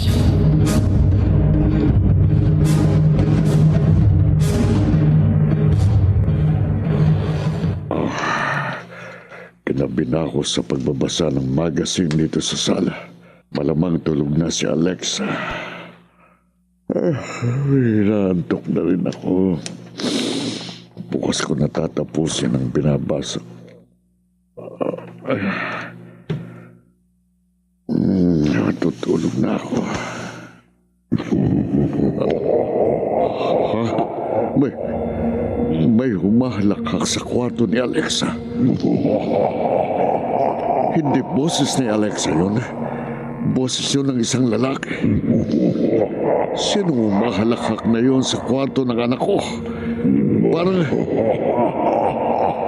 Kinabi na ako sa pagbabasa ng magazine dito sa sala. Malamang tulog na si Alexa. Inaantok na rin ako. Bukas ko natatapusin ang binabasa. Natutulog na ako. Ha? May humahalakhak sa kwarto ni Alexa. Hindi boses ni Alexa yun. Boses yun ng isang lalaki. Sino humahalakhak na yun sa kwarto ng anak ko?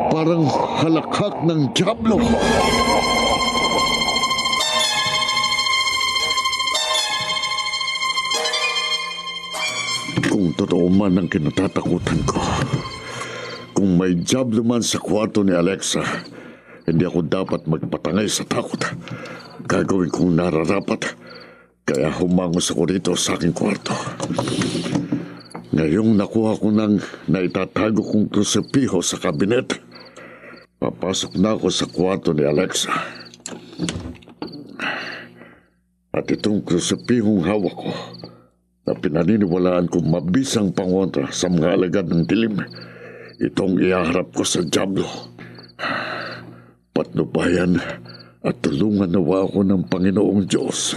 Parang halakhak ng dyablo. Kung totoo man ang kinatatakutan ko, kung may dyablo man sa kwarto ni Alexa, hindi ako dapat magpatangay sa takot. Gagawin kong nararapat, kaya humangos ako rito sa aking kwarto. Ngayong nakuha ko ng naitatago kong krusipiho sa kabinet, papasok na ako sa kwarto ni Alexa. At itong krusipihong hawak ko, na pinaniniwalaan kong mabisang pangontra sa mga alagad ng dilim, itong ihaharap ko sa dyablo. Patnubayan at tulungan nawa ako ng Panginoong Diyos.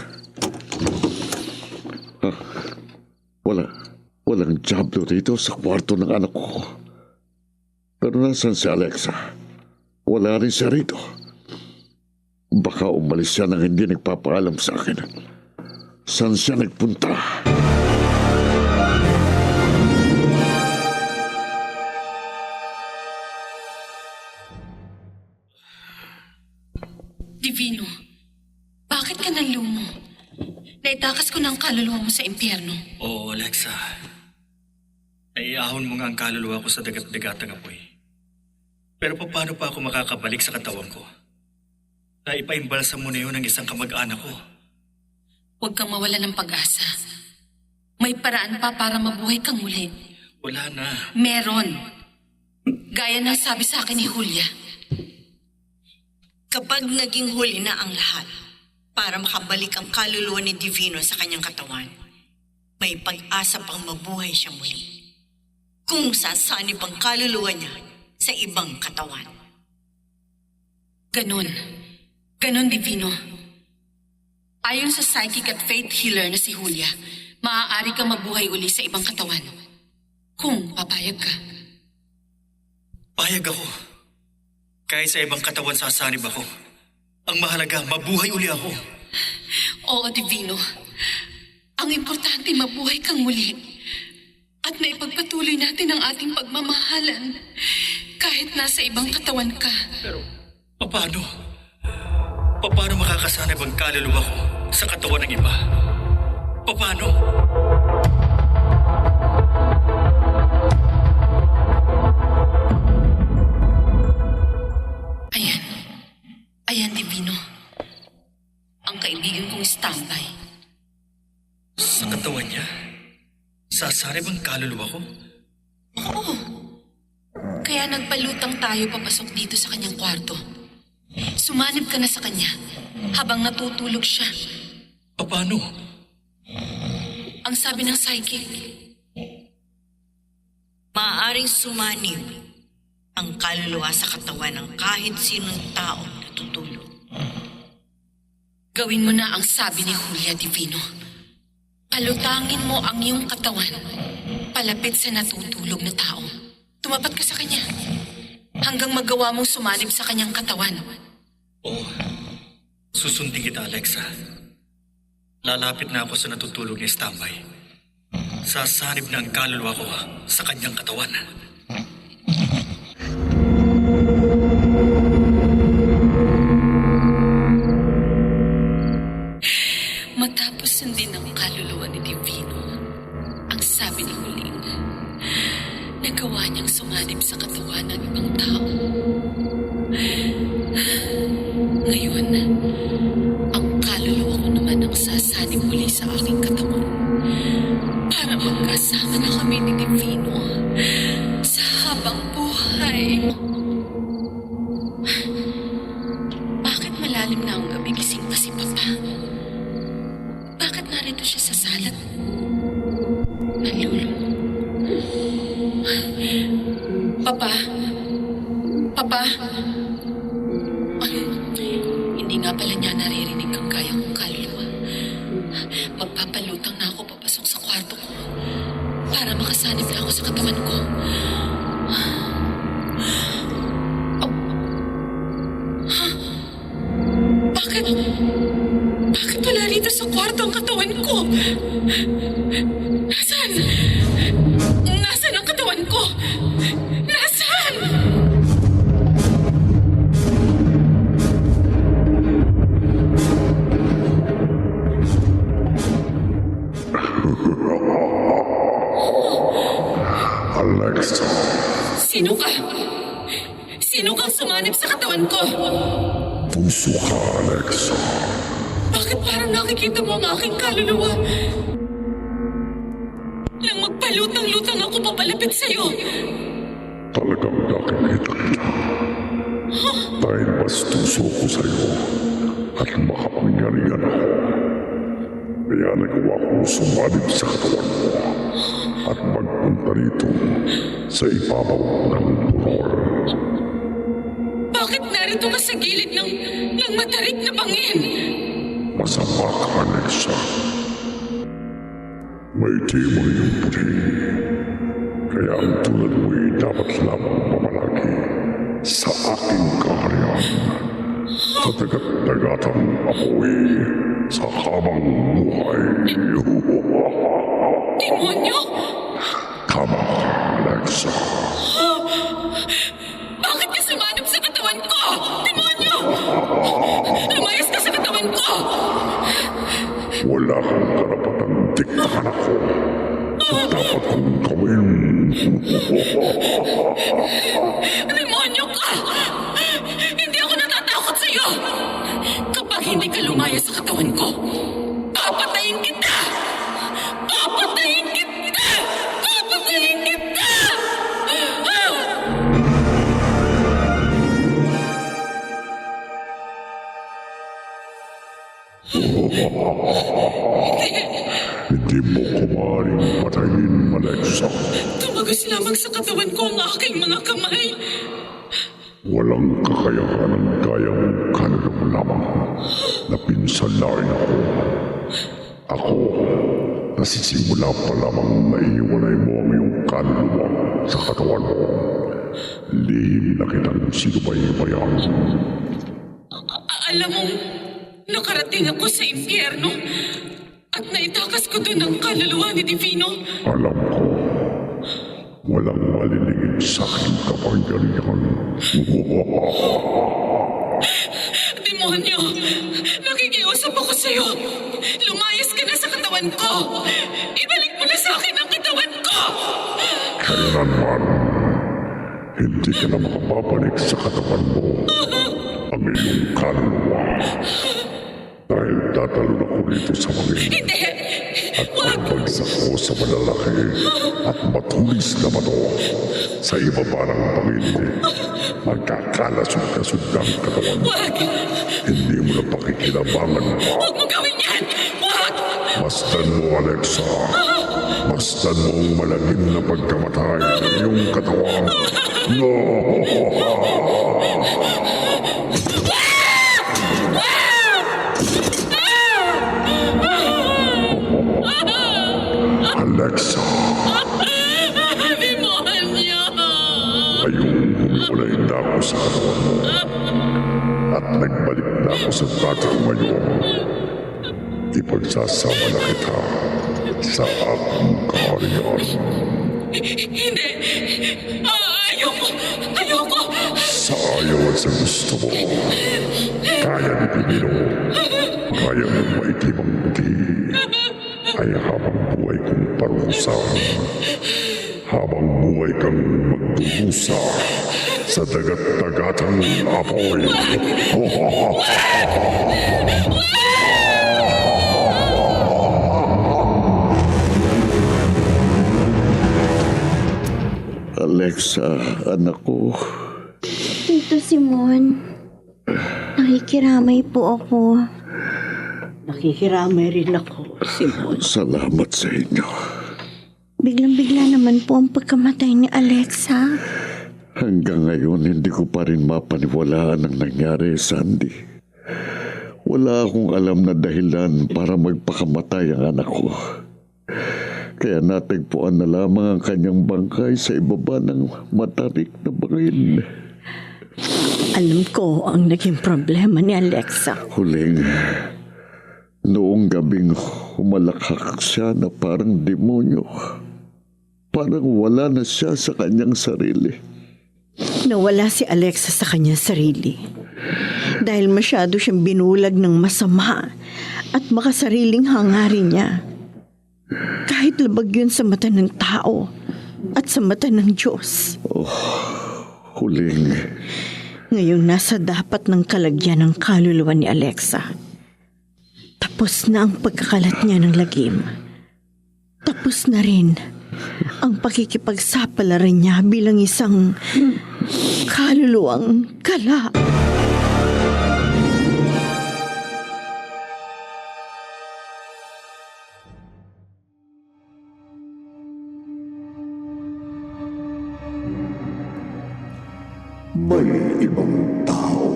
Walang dyablo rito sa kwarto ng anak ko. Pero nasan si Alexa? Wala rin siya rito. Baka umalis siya nang hindi nagpapaalam sa akin. Saan siya nagpunta? Divino, bakit ka nanlumo? Naitakas ko ng kaluluwa mo sa impyerno. Oo, Alexa. Naiahon mo nga ang kaluluwa ko sa dagat-dagatang apoy. Pero paano pa ako makakabalik sa katawan ko? Naipaimbalsa mo na yun ng isang kamag-anak ko. Huwag kang mawala ng pag-asa. May paraan pa para mabuhay kang muli. Wala na. Meron. Gaya ng sabi sa akin ni Julia. Kapag naging huli na ang lahat, para makabalik ang kaluluwa ni Divino sa kanyang katawan, may pag-asa pang mabuhay siya muli. Kung sasanib ang kaluluwa niya sa ibang katawan. Ganon. Ganon, Divino. Ayon sa psychic at faith healer na si Julia, maaari kang mabuhay uli sa ibang katawan. Kung papayag ka. Payag ako. Kahit sa ibang katawan sasanib ako. Ang mahalaga, mabuhay uli ako. Oo, Divino. Ang importante, mabuhay kang muli. At maipagpatuloy natin ang ating pagmamahalan kahit nasa ibang katawan ka. Pero, paano? Paano makakasanib ang kaluluwa ko sa katawan ng iba? Paano? Ayan, Divino. Ang kaibigan kong standby. Sa katawan niya? Sasanib ang kaluluwa ko? Oo. Kaya nagpalutang tayo papasok dito sa kanyang kwarto. Sumanib ka na sa kanya habang natutulog siya. Paano? Ang sabi ng psychic. Maaaring sumanib ang kaluluwa sa katawan ng kahit sinong taong natutulog. Gawin mo na ang sabi ni Julia, Divino. Palutangin mo ang iyong katawan palapit sa natutulog na tao. Tumapat ka sa kanya hanggang magawa mong sumanib sa kanyang katawan. Oo. Susundin kita, Alexa. Lalapit na ako sa natutulog ni Standby. Sasanib na ang kaluluwa ko sa kanyang katawan. Sabi ni Huling, nagawa niyang sumanib sa katawan ng ibang tao. Ngayon, ang kaluluwa ko naman ang sasanib muli sa aking katawan para magkasama na kami ni Divino sa habang buhay. Bakit malalim na ang gabi, gising pa si Papa? Bakit narito siya sa salat? Nalulung. Papa? Papa? Hindi nga pala niya naririnig ang gaya kong kaluluwa. Magpapalutang na ako papasok sa kwarto ko para makasanib na ako sa katawan ko. Bakit wala rito sa kwarto ang katawan ko? Nasaan? Nasaan ang katawan ko? Nasaan? Alexa, Sino ka? Sino kang sumanib sa katawan ko? puso ka, Alexa. Bakit parang nakikita mo ang aking kaluluwa? Nang magpalutang-lutang ako papalapit sa'yo. Talagang nakikita kita. Dahil bastuso ko sa'yo at makapangyarihan ako. Kaya nagawa kong sumanib sa katawan mo at magpunta rito sa ibabaw ng burol. Bakit narito ka sa gilid ng matarik na bangin? Masama ka, Alexa. May timon yung puti. Kaya ang tulad mo'y dapat lamang mamalagi sa aking kaharian. Katagat-dagatan ako'y sa habang buhay. Demonyo? Tama ka, Alexa. Bakit ka sumanib sa katawan ko? Demonyo! Lumayas ka sa katawan ko! Wala kang karapatang diktahan ako. Dapat kong gawin. Demonyo ka! Hindi ako natatakot sa'yo! Kapag hindi ka lumayas sa katawan ko, papatayin kita! Papatayin kita! Papatayin kita! Hindi mo ko maaaring patayin, Alexa. Tumagos lamang sa katawan ko ang aking mga kamay. Walang kakayahan ng gaya mong kaluluwa lamang na pinsalain ako. Ako, nasisimula pa lamang naiiwalay mo ang iyong kaluluwa sa katawan mo. Lihim na kitang sinubaybayan. Alam mong nakarating ako sa impyerno at naitakas ko doon ang kaluluwa ni Divino. Alam ko, walang malilingid sa aking kapangyarihan. Demonyo, nakikiusap ako sa'yo. Lumayas ka na sa katawan ko. Ibalik mo na sa akin ang katawan ko. Kailanman, hindi ka na makababalik sa katawan mo ang iyong kaluluwa. Dahil tatalon ako rito sa bangin. Hindi! At pagbagsak ko sa malalaki at matulis na bato sa ibaba ng bangin. Magkakalasod-kasod ang katawan. Wag! Hindi mo na pakikilabangan. Huwag mo gawin yan! Wag! Masdan mo, Alexa. Masdan mo ang malagim na pagkamatay ng iyong katawan. No! Alexa, Demonyo! ngayong humiwalay na ako sa katawan mo at nagbalik na ako sa dati ngayon. Ipagsasama na kita sa aking kaharian. Hindi! Ayoko! Ayoko! Sa ayaw at sa gusto mo, kaya ni Divino, kaya ng maitim ang buti, ay habang buhay kong parusa parusa habang buhay kang magdurusa sa dagat-dagatang apoy. Alexa, anak ko, Tito Simon, nakikiramay po ako. Nakikiramay rin ako, Simon. salamat sa inyo. Biglang-bigla naman po ang pagkamatay ni Alexa. Hanggang ngayon, hindi ko pa rin mapaniwalaan ang nangyari, Sandy. Wala akong alam na dahilan para magpakamatay ang anak ko. Kaya natagpuan na lamang ang kanyang bangkay sa ibaba ng matarik na baril. Alam ko ang naging problema ni Alexa. Huling, noong gabing humalakhak siya na parang demonyo. Parang wala na siya sa kanyang sarili. Nawala si Alexa sa kanyang sarili. Dahil masyado siyang binulag ng masama at makasariling hangarin niya. Kahit labag yun sa mata ng tao at sa mata ng Diyos. Huling, Ngayon nasa dapat ng kalagyan ng kaluluwa ni Alexa. Tapos na ang pagkakalat niya ng lagim. Tapos na rin ang pakikipagsapalaran niya bilang isang kaluluwang kala. May ibang tao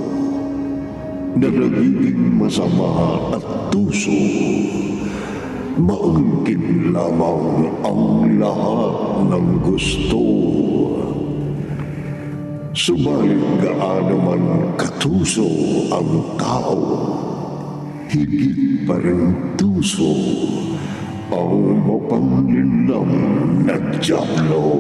na nagiging masama at tuso. Maangkin lamang ang lahat ng gusto. Subalit gaano man katuso ang tao, higit pa rin tuso ang mapanglinang na dyablo.